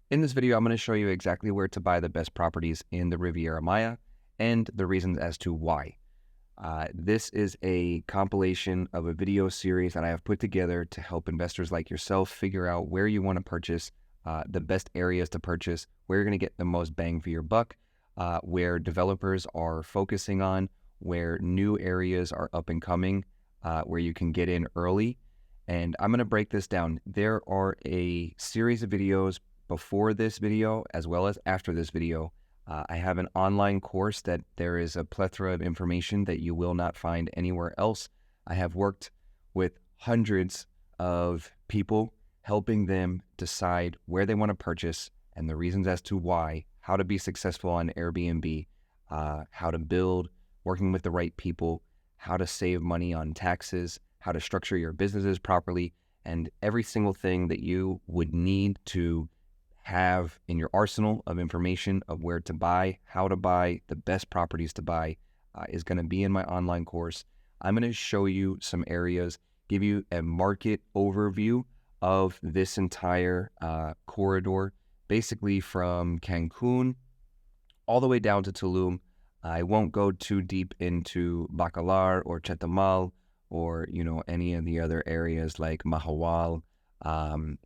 In this video, I'm going to show you exactly where to buy the best properties in the Riviera Maya and the reasons as to why. This is a compilation of a video series that I have put together to help investors like yourself figure out where you want to purchase, the best areas to purchase, where you're going to get the most bang for your buck, where developers are focusing on, where new areas are up and coming, where you can get in early. And I'm going to break this down. There are a series of videos before this video as well as after this video. I have an online course that there is a plethora of information that you will not find anywhere else. I have worked with hundreds of people, helping them decide where they want to purchase and the reasons as to why, how to be successful on Airbnb, how to build, working with the right people, how to save money on taxes, how to structure your businesses properly, and every single thing that you would need to have in your arsenal of information of where to buy, how to buy, the best properties to buy is going to be in my online course. I'm going to show you some areas, give you a market overview of this entire corridor, basically from Cancun all the way down to Tulum. I won't go too deep into Bacalar or Chetumal or, any of the other areas like Mahawal.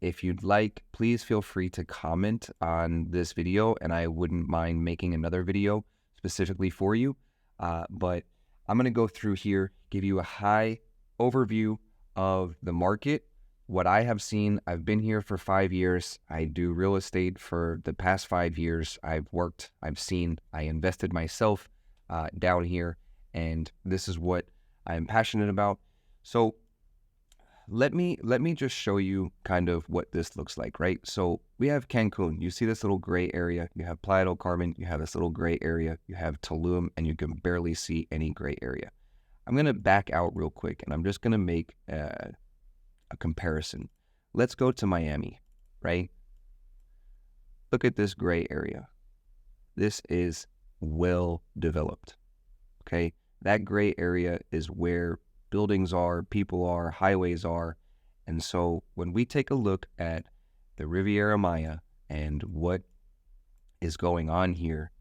If you'd like, please feel free to comment on this video, and I wouldn't mind making another video specifically for you. But I'm going to go through here, give you a high overview of the market, what I have seen. I've been here for 5 years. I do real estate for the past 5 years. I've worked, I've seen, I invested myself down here, and this is what I'm passionate about. So let me just show you kind of what this looks like, right? So we have Cancun. You see this little gray area. You have Playa del Carmen. You have this little gray area. You have Tulum, and you can barely see any gray area. I'm going to back out real quick, and I'm just going to make a comparison. Let's go to Miami, right? Look at this gray area. This is well developed, okay? That gray area is where buildings are, people are, highways are. And so when we take a look at the Riviera Maya and what is going on here,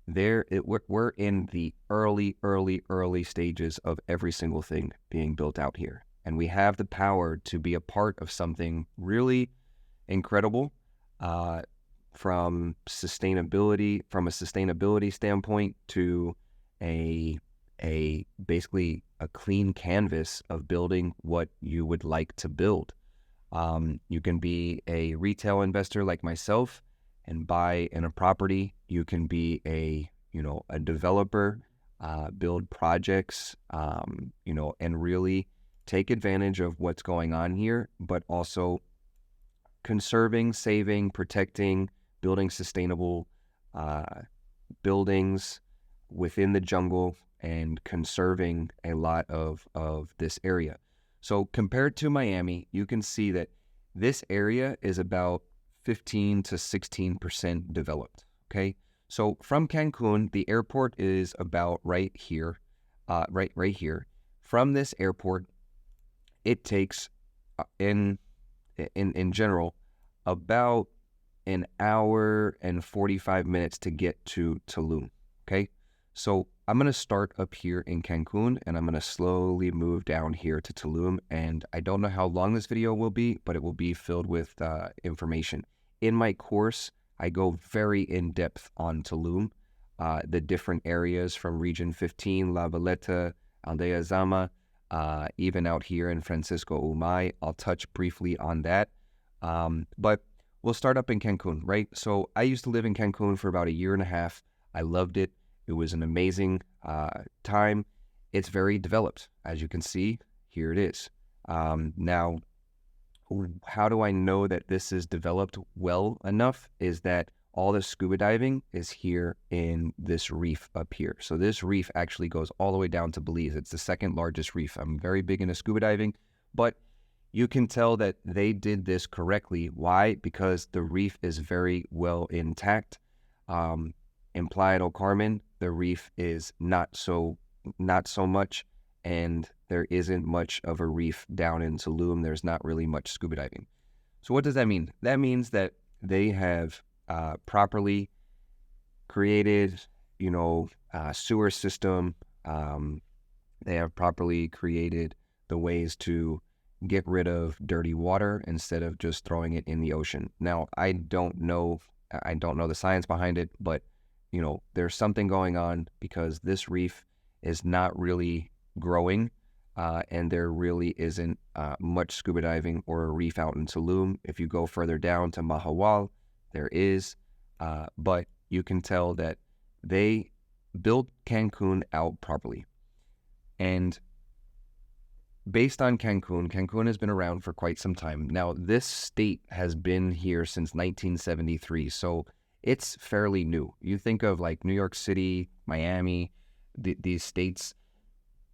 we're in the early stages of every single thing being built out here. And we have the power to be a part of something really incredible from a sustainability standpoint to basically a clean canvas of building what you would like to build. You can be a retail investor like myself and buy in a property. You can be a developer, build projects, and really take advantage of what's going on here, but also conserving, saving, protecting, building sustainable buildings within the jungle and conserving a lot of this area. So compared to Miami, you can see that this area is about 15 to 16% developed, okay? So from Cancun, the airport is about right here, right here. From this airport, it takes, in general, about an hour and 45 minutes to get to Tulum, okay? So I'm going to start up here in Cancun, and I'm going to slowly move down here to Tulum. And I don't know how long this video will be, but it will be filled with information. In my course, I go very in-depth on Tulum, the different areas from Region 15, La Valeta, Aldea Zama, even out here in Francisco Umay. I'll touch briefly on that. But we'll start up in Cancun, right? So I used to live in Cancun for about 1.5 years. I loved it. It was an amazing time. It's very developed. As you can see, here it is. Now, how do I know that this is developed well enough? Is that all the scuba diving is here in this reef up here. So this reef actually goes all the way down to Belize. It's the second largest reef. I'm very big into scuba diving, but you can tell that they did this correctly. Why? Because the reef is very well intact. In Playa del Carmen, the reef is not so much, and there isn't much of a reef down in Tulum. There's not really much scuba diving. So what does that mean? That means that they have properly created, sewer system. They have properly created the ways to get rid of dirty water instead of just throwing it in the ocean. Now, I don't know the science behind it, but there's something going on because this reef is not really growing, and there really isn't much scuba diving or a reef out in Tulum. If you go further down to Mahawal, there is, but you can tell that they built Cancun out properly. And based on Cancun, Cancun has been around for quite some time. Now, this state has been here since 1973, so it's fairly new. You think of like New York City, Miami, these states,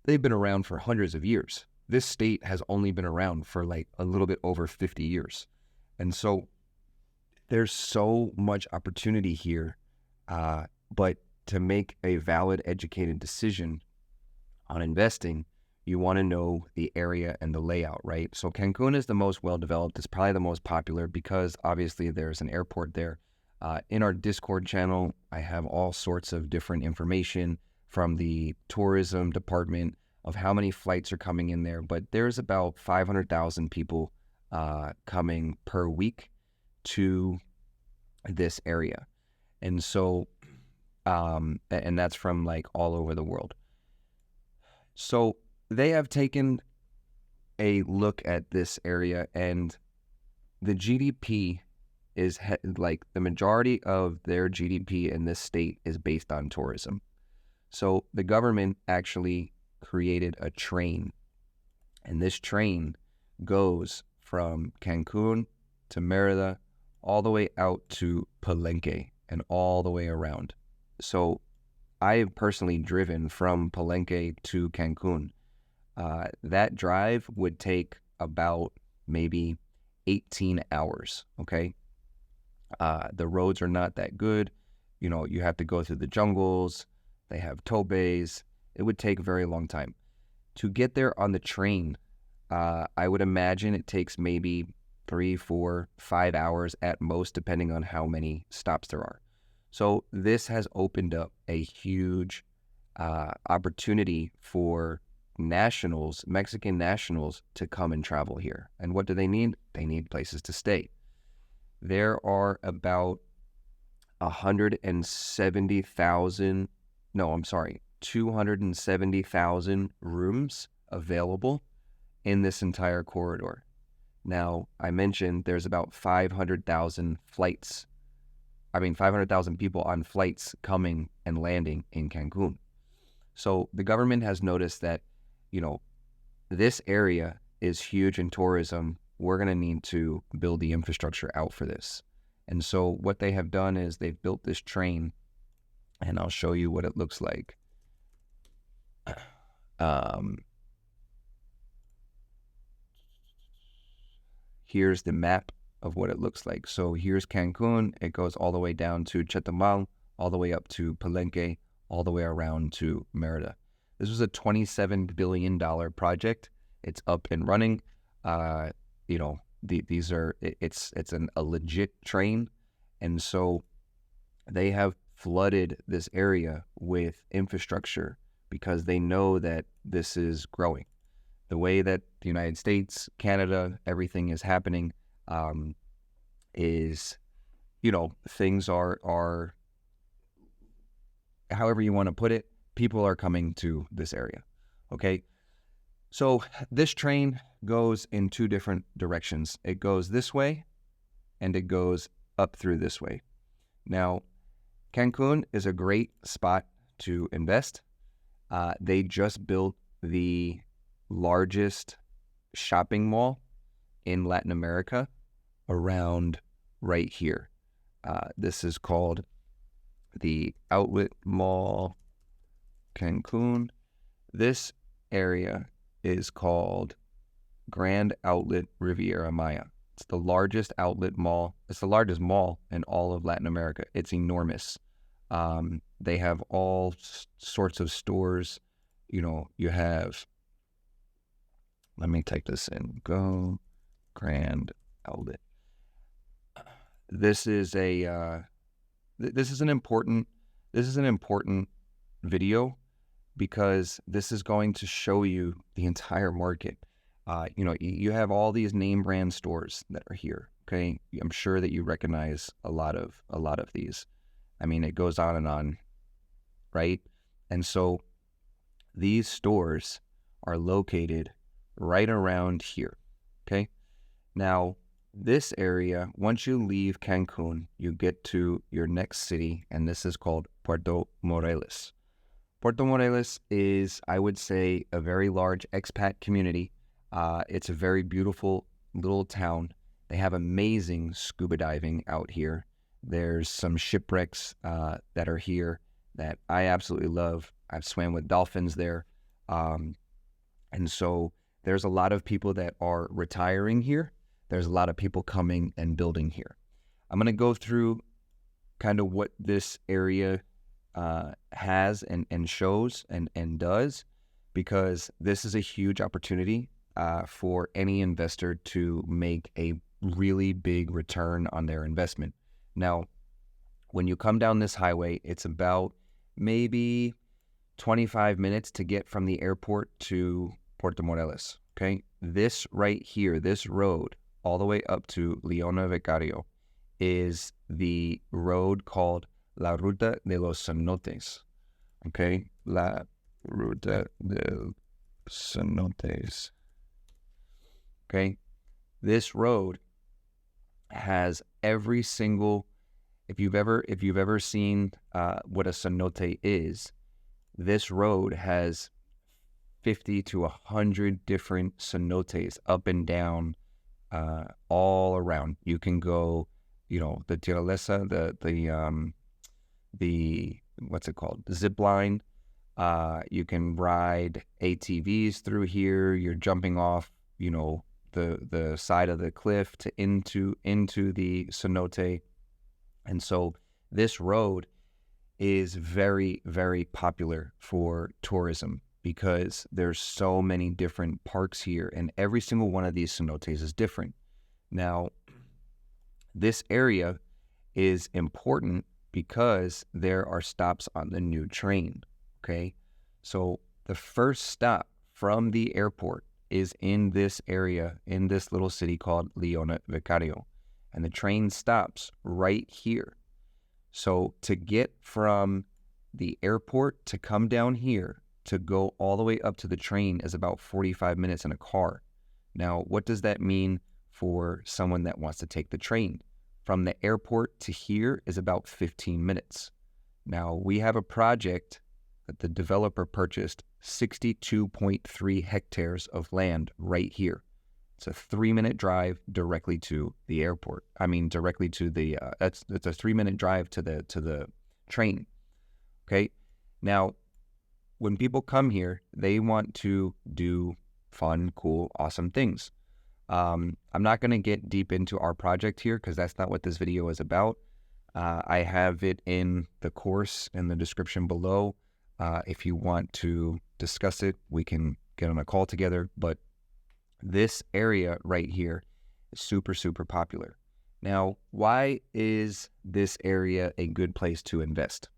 they've been around for hundreds of years. This state has only been around for like a little bit over 50 years. And so there's so much opportunity here, but to make a valid, educated decision on investing, you want to know the area and the layout, right? So Cancun is the most well-developed. It's probably the most popular because obviously there's an airport there. In our Discord channel, I have all sorts of different information from the tourism department of how many flights are coming in there, but there's about 500,000 people coming per week to this area. And so, and that's from like all over the world. So they have taken a look at this area, and the GDP is like the majority of their GDP in this state is based on tourism. So the government actually created a train, and this train goes from Cancun to Merida all the way out to Palenque and all the way around. So I have personally driven from Palenque to Cancun. That drive would take about maybe 18 hours, okay? The roads are not that good. You have to go through the jungles. They have tobes. It would take a very long time. To get there on the train, I would imagine it takes maybe 3, 4, 5 hours at most, depending on how many stops there are. So this has opened up a huge opportunity for nationals, Mexican nationals, to come and travel here. And what do they need? They need places to stay. There are about 270,000 rooms available in this entire corridor. Now, I mentioned there's about 500,000 people on flights coming and landing in Cancun. So the government has noticed that, this area is huge in tourism. We're going to need to build the infrastructure out for this. And so what they have done is they've built this train, and I'll show you what it looks like. Here's the map of what it looks like. So here's Cancun. It goes all the way down to Chetumal, all the way up to Palenque, all the way around to Merida. This was a $27 billion project. It's up and running. It's a legit train. And so they have flooded this area with infrastructure because they know that this is growing. The way that the United States, Canada, everything is happening is, things are however you want to put it, people are coming to this area, okay? So this train goes in 2 different directions. It goes this way, and it goes up through this way. Now, Cancun is a great spot to invest. They just built the largest shopping mall in Latin America around right here. This is called the Outlet Mall Cancun. This area is called Grand Outlet Riviera Maya. It's the largest outlet mall. It's the largest mall in all of Latin America. It's enormous. They have all sorts of stores. You have, let me type this in, go Grand Outlet. this is a this is an important video because this is going to show you the entire market. You have all these name brand stores that are here. Okay, I'm sure that you recognize a lot of these. I mean, it goes on and on, right? And so these stores are located right around here. Okay, now this area, once you leave Cancun, you get to your next city, and this is called Puerto Morelos. Puerto Morelos is, I would say, a very large expat community. It's a very beautiful little town. They have amazing scuba diving out here. There's some shipwrecks that are here that I absolutely love. I've swam with dolphins there. And so there's a lot of people that are retiring here. There's a lot of people coming and building here. I'm going to go through kind of what this area has and shows and does, because this is a huge opportunity for any investor to make a really big return on their investment. Now, when you come down this highway, it's about maybe 25 minutes to get from the airport to Puerto Morelos. Okay, this right here, this road all the way up to Leona Vicario is the road called La Ruta de los Cenotes. Okay, La Ruta de Cenotes. Okay, this road has every single, if you've ever seen what a cenote is, this road has 50 to 100 different cenotes up and down, all around. You can go, the tirolesa, the what's it called? The zip line. You can ride ATVs through here. You're jumping off, the side of the cliff to into the cenote. And so this road is very, very popular for tourism because there's so many different parks here, and every single one of these cenotes is different. Now, this area is important because there are stops on the new train, okay? So the first stop from the airport is in this area, in this little city called Leona Vicario, and the train stops right here. So to get from the airport to come down here to go all the way up to the train is about 45 minutes in a car. Now, what does that mean for someone that wants to take the train? From the airport to here is about 15 minutes. Now, we have a project that the developer purchased 62.3 hectares of land right here. It's a 3-minute drive directly to the airport. I mean, directly to the, it's a 3-minute drive to the train. Okay. Now, when people come here, they want to do fun, cool, awesome things. I'm not going to get deep into our project here because that's not what this video is about. I have it in the course in the description below. If you want to discuss it, we can get on a call together. But this area right here is super, super popular. Now, why is this area a good place to invest?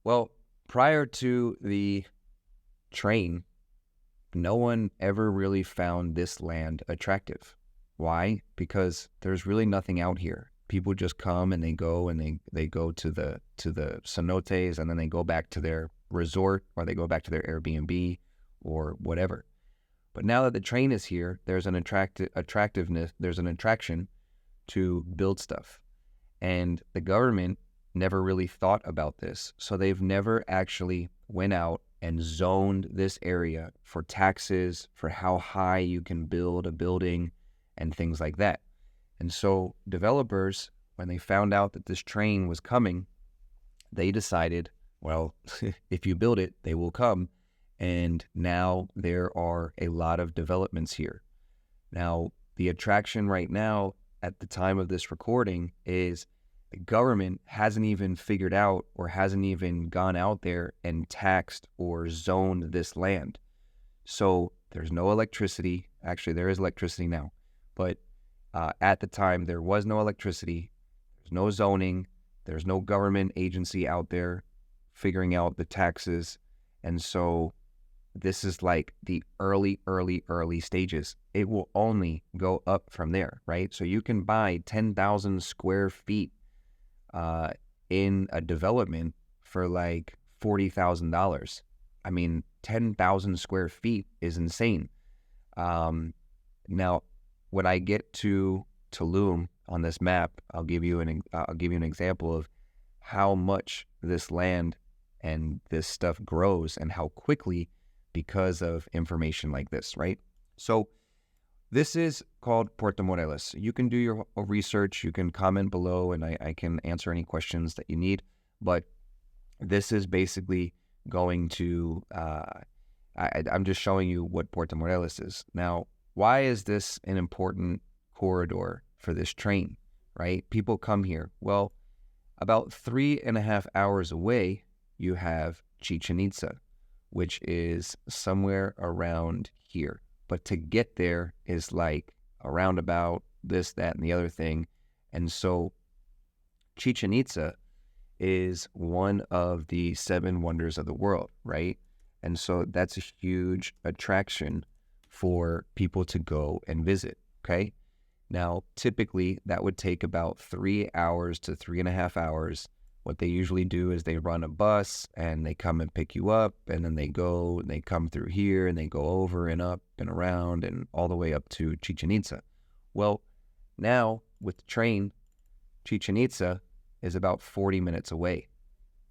Well, prior to the train, no one ever really found this land attractive. Why? Because there's really nothing out here. People just come and they go and they go to the cenotes, and then they go back to their resort, or they go back to their Airbnb or whatever. But now that the train is here, there's an attractiveness, there's an attraction to build stuff. And the government never really thought about this. So they've never actually went out and zoned this area for taxes, for how high you can build a building and things like that. And so developers, when they found out that this train was coming, they decided, well, if you build it, they will come. And now there are a lot of developments here. Now, the attraction right now at the time of this recording is the government hasn't even figured out or hasn't even gone out there and taxed or zoned this land. So there's no electricity. Actually, there is electricity now. But at the time, there was no electricity. There's no zoning. There's no government agency out there figuring out the taxes. And so this is like the early stages. It will only go up from there, right? So you can buy 10,000 square feet in a development for like $40,000. I mean, 10,000 square feet is insane. Now, when I get to Tulum on this map, I'll give you an example of how much this land and this stuff grows and how quickly because of information like this, right? So this is called Puerto Morelos. You can do your research. You can comment below, and I can answer any questions that you need. But this is basically going to, I'm just showing you what Puerto Morelos is. Now, why is this an important corridor for this train, right? People come here. Well, about 3.5 hours away, you have Chichen Itza, which is somewhere around here. But to get there is like a roundabout, this, that, and the other thing. And so Chichen Itza is one of the 7 wonders of the world, right? And so that's a huge attraction for people to go and visit, okay? Now, typically, that would take about 3 hours to 3.5 hours. What they usually do is they run a bus and they come and pick you up, and then they go and they come through here and they go over and up and around and all the way up to Chichen Itza. Well, now with the train, Chichen Itza is about 40 minutes away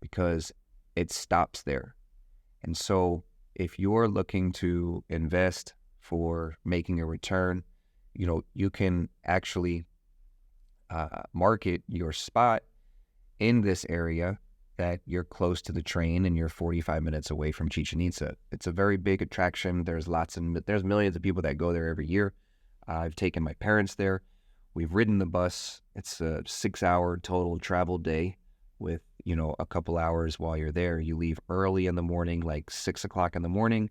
because it stops there. And so if you're looking to invest for making a return, you can actually market your spot in this area that you're close to the train and you're 45 minutes away from Chichen Itza. It's a very big attraction. There's millions of people that go there every year. I've taken my parents there. We've ridden the bus. It's a 6-hour total travel day with, a couple hours while you're there. You leave early in the morning, like 6 o'clock in the morning,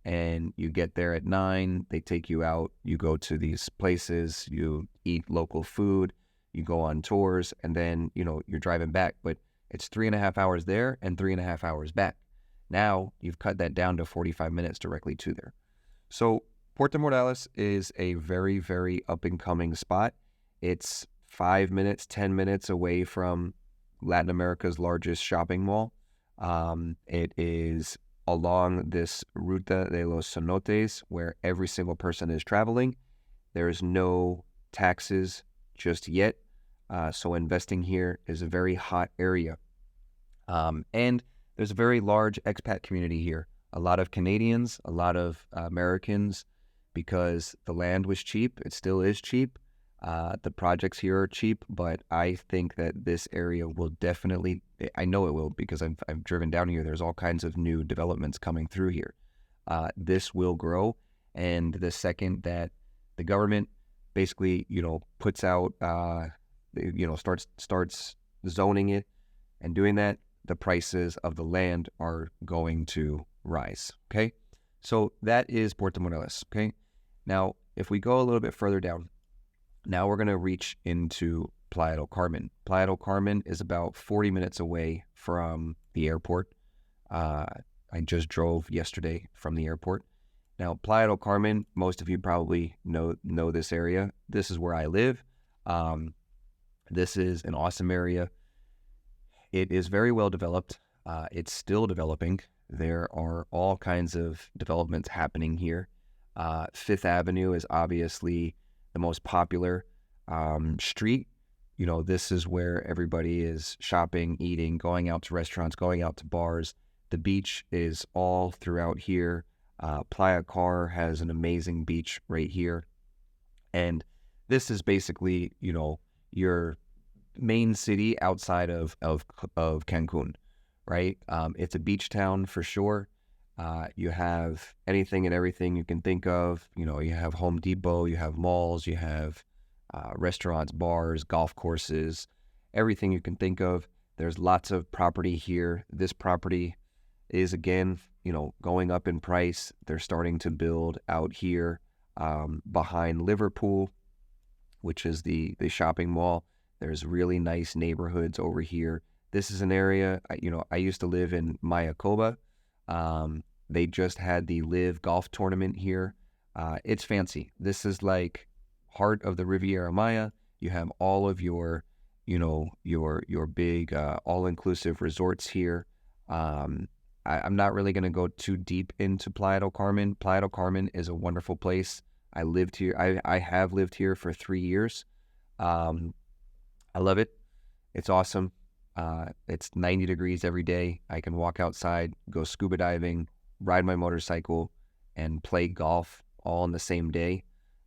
and you get there at 9. They take you out. You go to these places. You eat local food. You go on tours, and then, you're driving back. But it's 3.5 hours there and 3.5 hours back. Now you've cut that down to 45 minutes directly to there. So Puerto Morelos is a very, very up-and-coming spot. It's 5 minutes, 10 minutes away from Latin America's largest shopping mall. It is along this Ruta de los Cenotes where every single person is traveling. There's no taxes just yet. So investing here is a very hot area. And there's a very large expat community here. A lot of Canadians, a lot of Americans, because the land was cheap. It still is cheap. The projects here are cheap, but I think that this area will definitely, I know it will because I've driven down here. There's all kinds of new developments coming through here. This will grow. And the second that the government basically, puts out, starts zoning it and doing that, the prices of the land are going to rise. Okay. So that is Puerto Morelos. Okay. Now, if we go a little bit further down, now we're going to reach into Playa del Carmen. Playa del Carmen is about 40 minutes away from the airport. I just drove yesterday from the airport. Now, Playa del Carmen, most of you probably know this area. This is where I live. This is an awesome area. It is very well developed. It's still developing. There are all kinds of developments happening here. Fifth Avenue is obviously the most popular street. This is where everybody is shopping, eating, going out to restaurants, going out to bars. The beach is all throughout here. Playa Car has an amazing beach right here. And this is basically, your main city outside of Cancun, right? It's a beach town for sure. You have anything and everything you can think of. You have Home Depot, you have malls, you have restaurants, bars, golf courses, everything you can think of. There's lots of property here. This property is, again, going up in price. They're starting to build out here behind Liverpool, which is the shopping mall. There's really nice neighborhoods over here. This is an area, I used to live in Mayakoba. They just had the Live golf tournament here. It's fancy. This is like heart of the Riviera Maya. You have all of your big all-inclusive resorts here. I'm not really going to go too deep into Playa del Carmen. Playa del Carmen is a wonderful place. I lived here. I have lived here for 3 years. I love it. It's awesome. It's 90 degrees every day. I can walk outside, go scuba diving, ride my motorcycle, and play golf all in the same day.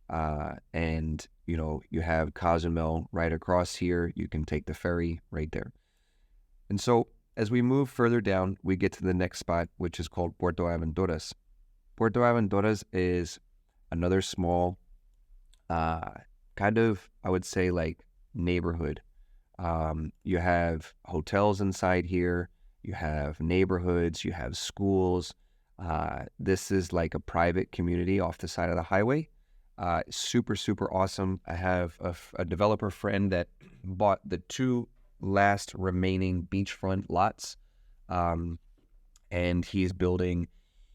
And you have Cozumel right across here. You can take the ferry right there. And so as we move further down, we get to the next spot, which is called Puerto Aventuras. Puerto Aventuras is another small, kind of, I would say, like neighborhood. You have hotels inside here. You have neighborhoods. You have schools. This is like a private community off the side of the highway. Super, super awesome. I have a developer friend that bought the 2 last remaining beachfront lots. And he's building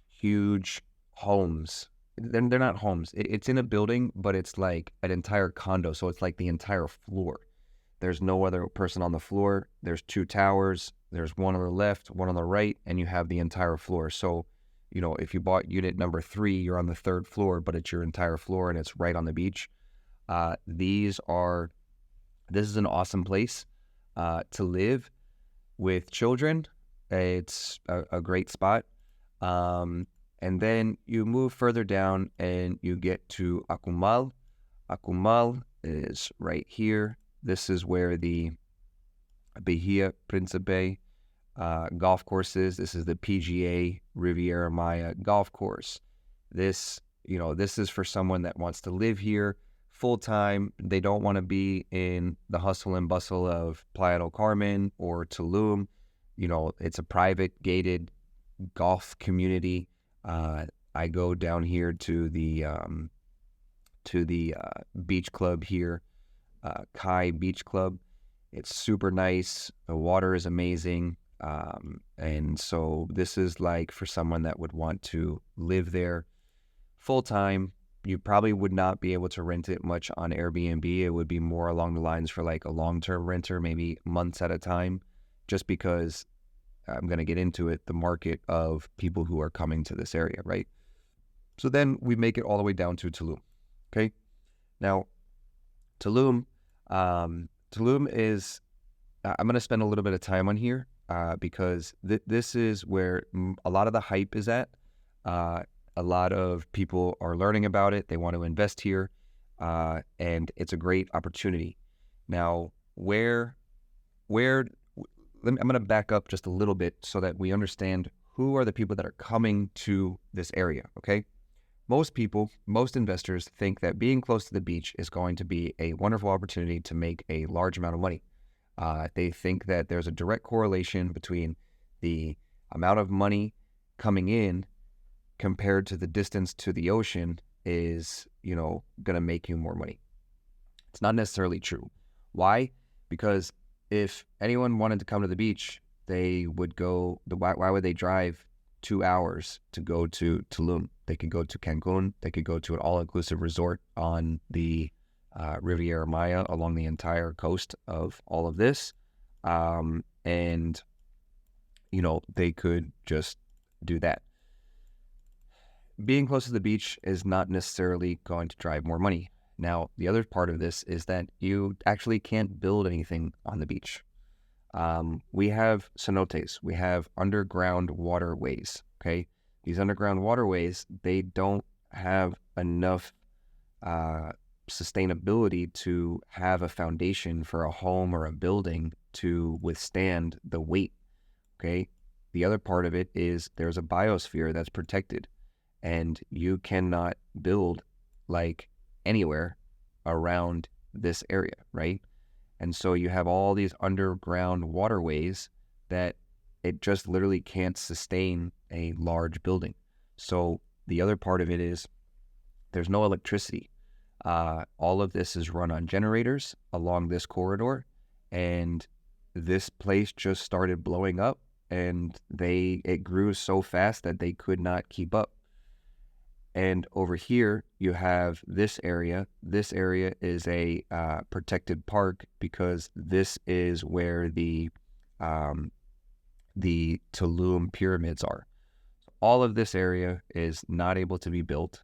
huge homes. They're not homes. It's in a building, but it's like an entire condo. So it's like the entire floor. There's no other person on the floor. There's 2 towers. There's one on the left, one on the right, and you have the entire floor. So, if you bought unit number 3, you're on the 3rd floor, but it's your entire floor and it's right on the beach. This is an awesome place to live with children. It's a great spot. And then you move further down and you get to Akumal. Akumal is right here. This is where the Bahia Principe golf course is. This is the PGA Riviera Maya golf course. This is for someone that wants to live here full time. They don't want to be in the hustle and bustle of Playa del Carmen or Tulum. It's a private gated golf community. I go down here to the beach club here, Kai Beach Club. It's super nice. The water is amazing. And so this is like for someone that would want to live there full time. You probably would not be able to rent it much on Airbnb. It would be more along the lines for like a long-term renter, maybe months at a time, just because I'm going to get into it, the market of people who are coming to this area, right? So then we make it all the way down to Tulum. Okay. Now, Tulum is, I'm going to spend a little bit of time on here because this is where a lot of the hype is at. A lot of people are learning about it. They want to invest here, and it's a great opportunity. Now, I'm going to back up just a little bit so that we understand who are the people that are coming to this area, okay? Most investors think that being close to the beach is going to be a wonderful opportunity to make a large amount of money. They think that there's a direct correlation between the amount of money coming in compared to the distance to the ocean is, going to make you more money. It's not necessarily true. Why? Because if anyone wanted to come to the beach, they would go, why would they drive 2 hours to go to Tulum? They could go to Cancun. They could go to an all-inclusive resort on the Riviera Maya along the entire coast of all of this. And, they could just do that. Being close to the beach is not necessarily going to drive more money. Now, the other part of this is that you actually can't build anything on the beach. We have cenotes. We have underground waterways, okay? These underground waterways, they don't have enough sustainability to have a foundation for a home or a building to withstand the weight, okay? The other part of it is there's a biosphere that's protected, and you cannot build like anywhere around this area, right? And so you have all these underground waterways that it just literally can't sustain a large building. So the other part of it is there's no electricity. All of this is run on generators along this corridor, and this place just started blowing up, and it grew so fast that they could not keep up. And over here, you have this area. This area is a protected park because this is where the Tulum pyramids are. All of this area is not able to be built.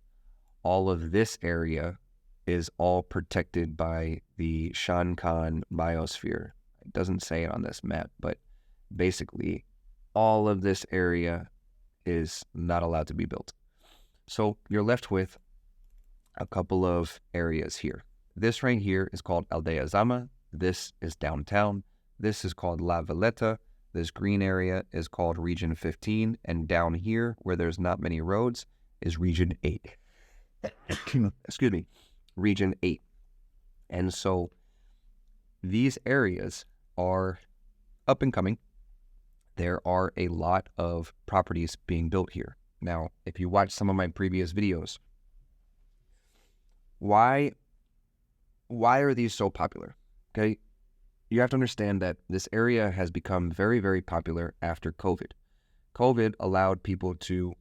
All of this area is all protected by the Cancun biosphere. It doesn't say it on this map, but basically all of this area is not allowed to be built. So you're left with a couple of areas here. This right here is called Aldea Zama. This is downtown. This is called La Valletta. This green area is called Region 15. And down here, where there's not many roads, is Region 8. Excuse me, Region 8. And so these areas are up and coming. There are a lot of properties being built here. Now, if you watch some of my previous videos, why are these so popular? Okay, you have to understand that this area has become very, very popular after COVID. COVID allowed people to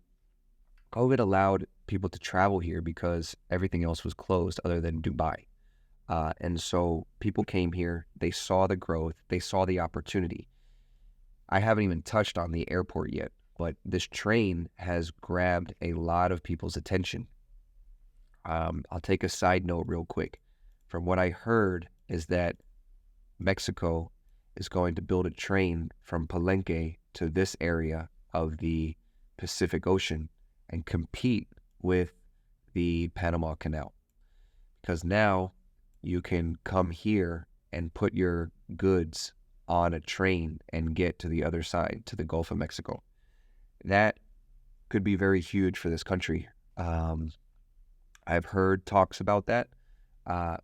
travel here because everything else was closed other than Dubai. And so people came here, they saw the growth, they saw the opportunity. I haven't even touched on the airport yet, but this train has grabbed a lot of people's attention. I'll take a side note real quick. From what I heard is that Mexico is going to build a train from Palenque to this area of the Pacific Ocean and compete with the Panama Canal. Because now you can come here and put your goods on a train and get to the other side, to the Gulf of Mexico. That could be very huge for this country. I've heard talks about that,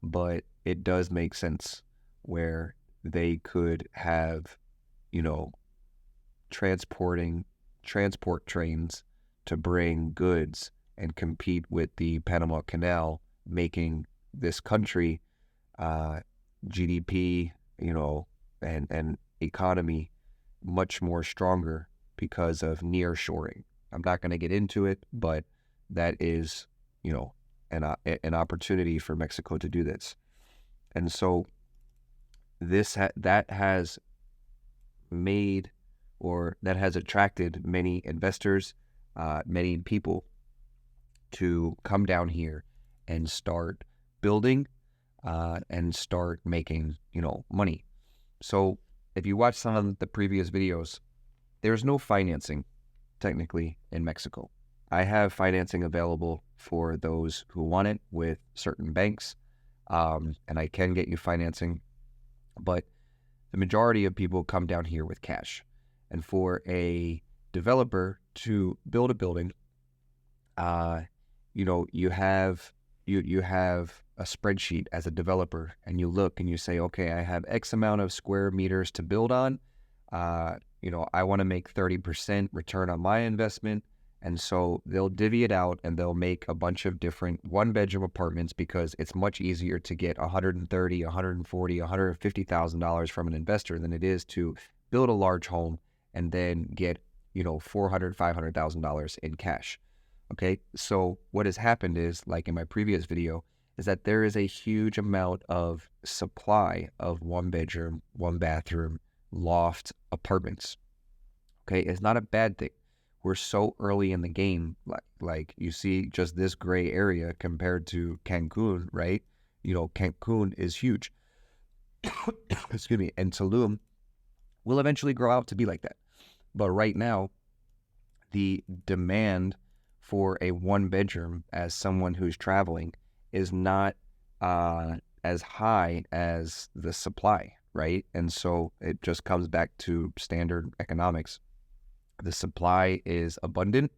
but it does make sense where they could have, transport trains to bring goods and compete with the Panama Canal, making this country GDP, and economy much more stronger because of nearshoring. I'm not going to get into it, but that is, an opportunity for Mexico to do this. And so that has attracted many investors, many people to come down here and start building and start making, money. So if you watch some of the previous videos, there's no financing technically in Mexico. I have financing available for those who want it with certain banks, and I can get you financing, but the majority of people come down here with cash. And for a developer to build a building, you have a spreadsheet as a developer, and you look and you say, okay, I have X amount of square meters to build on. I want to make 30% return on my investment. And so they'll divvy it out and they'll make a bunch of different one-bedroom apartments because it's much easier to get $130,000, $140,000, $150,000 from an investor than it is to build a large home and then get, $400,000, $500,000 in cash. Okay, so what has happened is, like in my previous video, is that there is a huge amount of supply of one-bedroom, one-bathroom, loft apartments. Okay, it's not a bad thing. We're so early in the game, like you see just this gray area compared to Cancun, right? Cancun is huge. Excuse me. And Tulum will eventually grow out to be like that. But right now, the demand for a one bedroom as someone who's traveling is not as high as the supply, right? And so it just comes back to standard economics. The supply is abundant.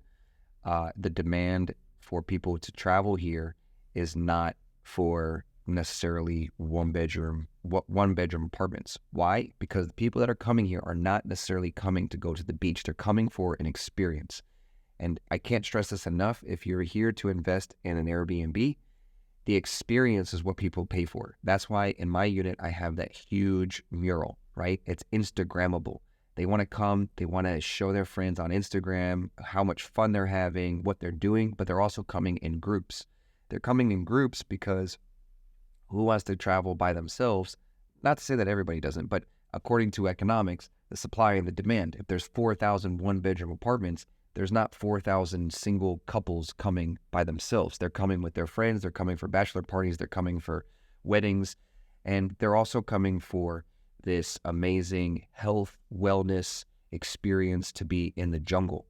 The demand for people to travel here is not for necessarily one bedroom apartments. Why? Because the people that are coming here are not necessarily coming to go to the beach. They're coming for an experience. And I can't stress this enough. If you're here to invest in an Airbnb, The experience is what people pay for. That's why in my unit, I have that huge mural, right? It's Instagrammable. They want to come, they want to show their friends on Instagram how much fun they're having, what they're doing, but they're also coming in groups. They're coming in groups because who wants to travel by themselves? Not to say that everybody doesn't, but according to economics, the supply and the demand, if there's 4,000 one-bedroom apartments, there's not 4,000 single couples coming by themselves. They're coming with their friends. They're coming for bachelor parties. They're coming for weddings. And they're also coming for this amazing health, wellness experience to be in the jungle.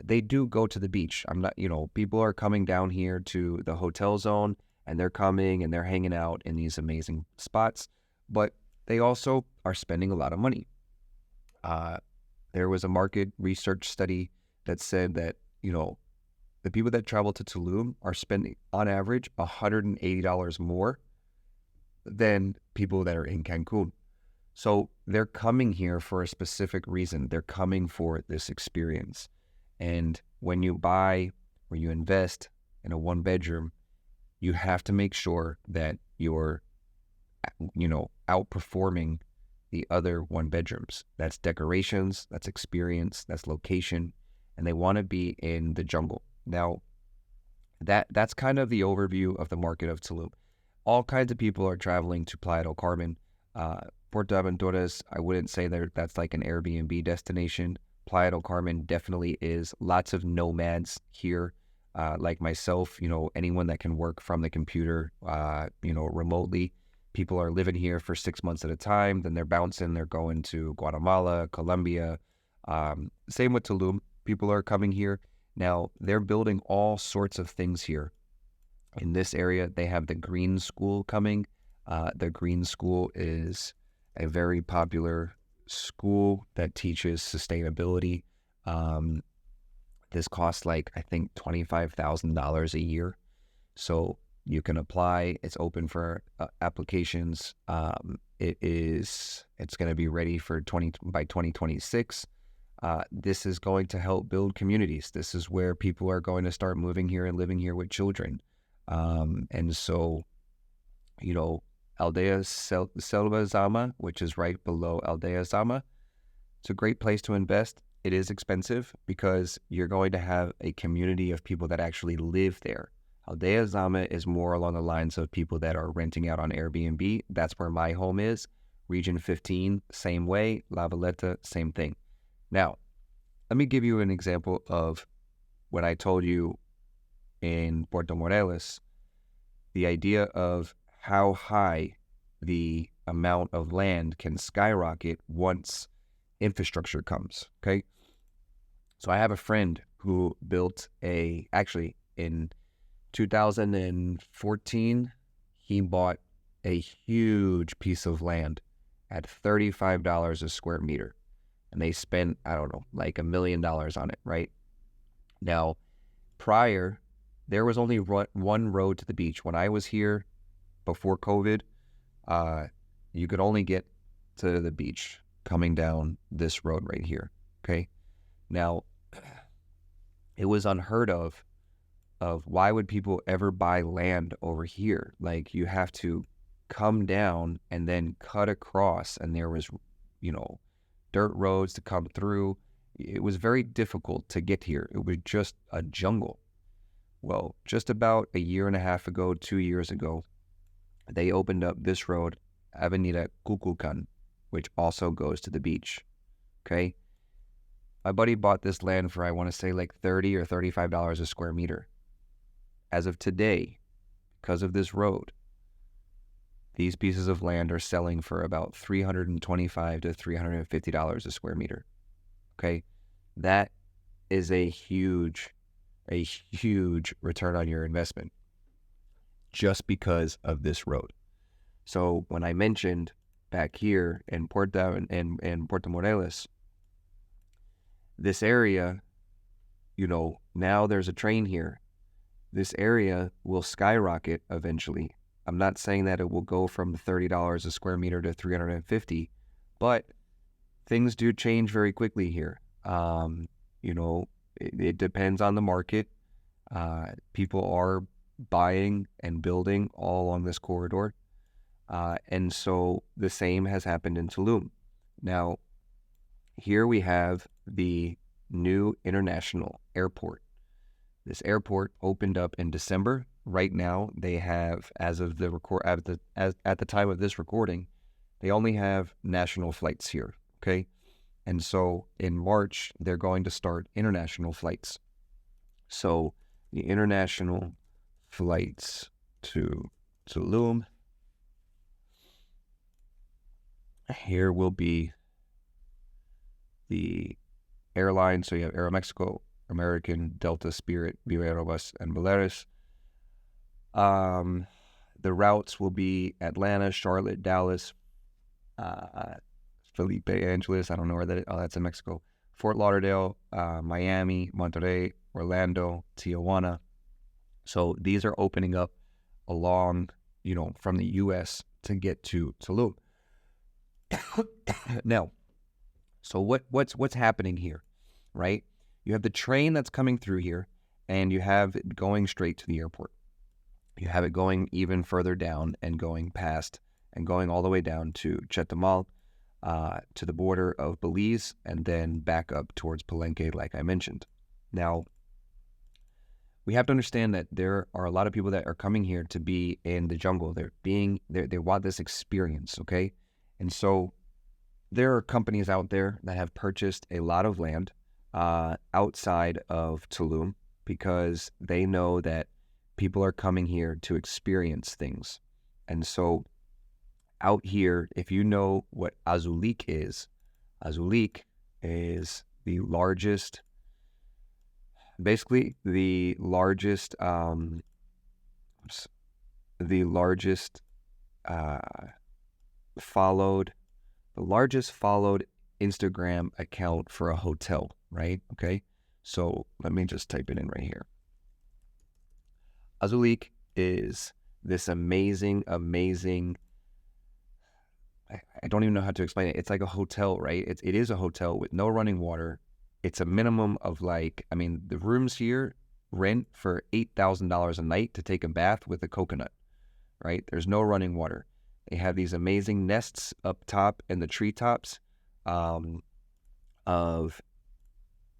They do go to the beach. I'm not, people are coming down here to the hotel zone and they're coming and they're hanging out in these amazing spots, but they also are spending a lot of money. There was a market research study that said that, the people that travel to Tulum are spending on average $180 more than people that are in Cancun. So they're coming here for a specific reason. They're coming for this experience. And when you buy or you invest in a one bedroom, you have to make sure that you're, outperforming the other one bedrooms. That's decorations, that's experience, that's location, and they want to be in the jungle. Now, that's kind of the overview of the market of Tulum. All kinds of people are traveling to Playa del Carmen. Portaventuras, I wouldn't say that's like an Airbnb destination. Playa del Carmen definitely is. Lots of nomads here, like myself, anyone that can work from the computer, remotely. People are living here for 6 months at a time. Then they're bouncing. They're going to Guatemala, Colombia. Same with Tulum. People are coming here. Now, they're building all sorts of things here. In this area, they have the Green School coming. The Green School is a very popular school that teaches sustainability. This costs I think $25,000 a year. So you can apply. It's open for applications. It's going to be ready for by 2026. This is going to help build communities. This is where people are going to start moving here and living here with children. And so, Aldea Selva Zama, which is right below Aldea Zama, it's a great place to invest. It is expensive because you're going to have a community of people that actually live there. Aldea Zama is more along the lines of people that are renting out on Airbnb. That's where my home is. Region 15, same way. La Valeta, same thing. Now, let me give you an example of what I told you in Puerto Morelos, the idea of how high the amount of land can skyrocket once infrastructure comes, okay? So I have a friend who built actually in 2014, he bought a huge piece of land at $35 a square meter. And they spent, I don't know, like $1 million on it, right? Now, prior, there was only one road to the beach. When I was here before COVID, you could only get to the beach coming down this road right here, okay? Now, it was unheard of why would people ever buy land over here? Like, you have to come down and then cut across, and there was, dirt roads to come through. It was very difficult to get here. It was just a jungle. Well, just about a year and a half ago, 2 years ago, they opened up this road, Avenida Cuculcan, which also goes to the beach, okay? My buddy bought this land for, I want to say, like $30 or $35 a square meter. As of today, because of this road, these pieces of land are selling for about $325 to $350 a square meter, okay? That is a huge return on your investment just because of this road. So when I mentioned back here in Puerto Morelos, this area, now there's a train here. This area will skyrocket eventually. I'm not saying that it will go from $30 a square meter to $350, but things do change very quickly here. It depends on the market. People are buying and building all along this corridor. And so the same has happened in Tulum. Now, here we have the new international airport. This airport opened up in December. Right now, they have, as of the at the time of this recording, they only have national flights here. Okay, and so in March they're going to start international flights. So the international flights to Tulum. Here will be the airlines. So you have Aeromexico, American, Delta, Spirit, Viva Aerobus, and Volaris. The routes will be Atlanta, Charlotte, Dallas, Felipe Angeles. I don't know where that is. Oh, that's in Mexico. Fort Lauderdale, Miami, Monterrey, Orlando, Tijuana. So these are opening up along, from the U.S. to get to Tulum. Now, so what's happening here, right? You have the train that's coming through here, and you have it going straight to the airport. You have it going even further down and going past and going all the way down to Chetumal, to the border of Belize, and then back up towards Palenque, like I mentioned. Now, we have to understand that there are a lot of people that are coming here to be in the jungle. They want this experience, okay? And so there are companies out there that have purchased a lot of land outside of Tulum because they know that people are coming here to experience things. And so out here, if you know what Azulik is the largest, basically the largest followed Instagram account for a hotel, right? Okay, so let me just type it in right here. Azulik is this amazing, I don't even know how to explain it. It's like a hotel, right? It is a hotel with no running water. It's a minimum of the rooms here rent for $8,000 a night to take a bath with a coconut, right? There's no running water. They have these amazing nests up top in the treetops of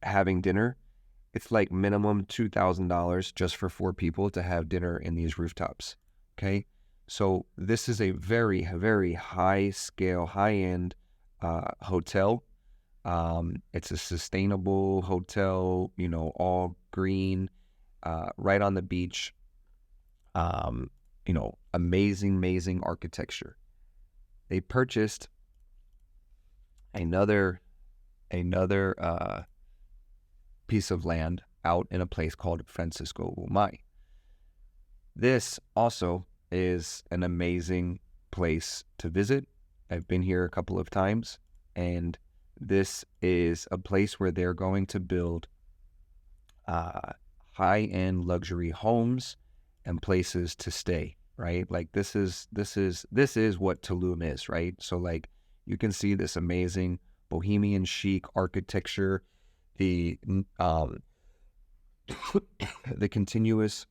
having dinner. It's like minimum $2,000 just for 4 people to have dinner in these rooftops, okay? So this is a very, very high-scale, high-end hotel. It's a sustainable hotel, all green, right on the beach. Amazing architecture. They purchased another piece of land out in a place called Francisco Umay. This also is an amazing place to visit. I've been here a couple of times, and this is a place where they're going to build high-end luxury homes and places to stay, right? Like this is what Tulum is, right? So like you can see this amazing bohemian chic architecture, the the continuous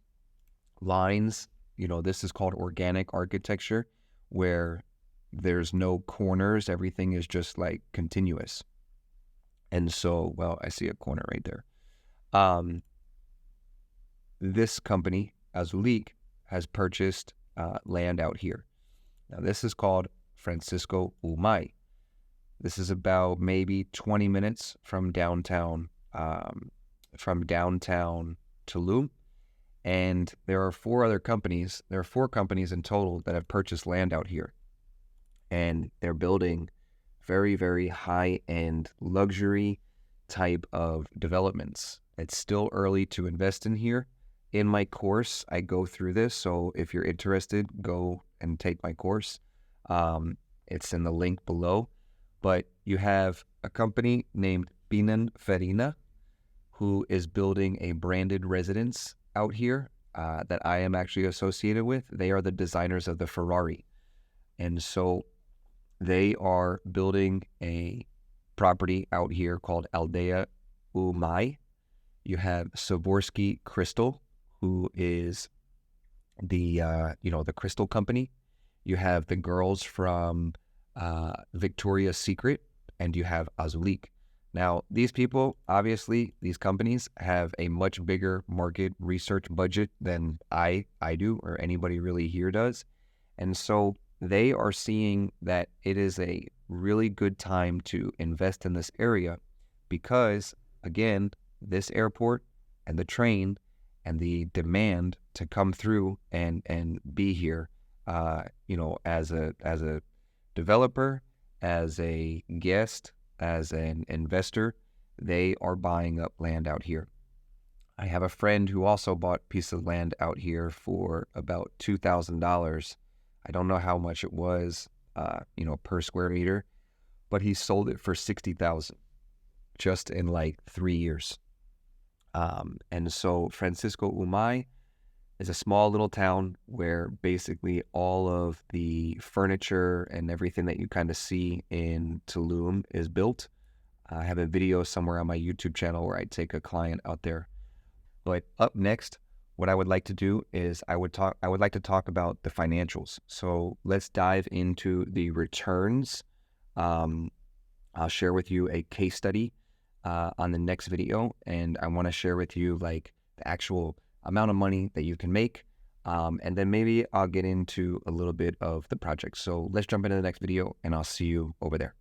lines. This is called organic architecture, where there's no corners. Everything is just like continuous. And so, well, I see a corner right there. This company, Azulik, has purchased land out here. Now, this is called Francisco Umay. This is about maybe 20 minutes from downtown Tulum. And there are 4 companies in total that have purchased land out here. And they're building very, very high-end luxury type of developments. It's still early to invest in here. In my course, I go through this. So if you're interested, go and take my course. It's in the link below. But you have a company named Pininfarina who is building a branded residence out here that I am actually associated with. They are the designers of the Ferrari. And so they are building a property out here called Aldea Umay. You have Soborsky Crystal, who is the Crystal Company. You have the girls from Victoria's Secret, and you have Azulik. Now, these people, obviously, these companies have a much bigger market research budget than I do, or anybody really here does. And so they are seeing that it is a really good time to invest in this area because, again, this airport and the train and the demand to come through and be here, as a developer, as a guest, as an investor, they are buying up land out here. I have a friend who also bought a piece of land out here for about $2,000. I don't know how much it was, per square meter, but he sold it for 60,000 just in like 3 years. And so Francisco Umay is a small little town where basically all of the furniture and everything that you kind of see in Tulum is built. I have a video somewhere on my YouTube channel where I take a client out there. But up next, what I would like to do is I would like to talk about the financials. So let's dive into the returns. I'll share with you a case study on the next video, and I want to share with you like the actual amount of money that you can make, and then maybe I'll get into a little bit of the project. So let's jump into the next video, and I'll see you over there.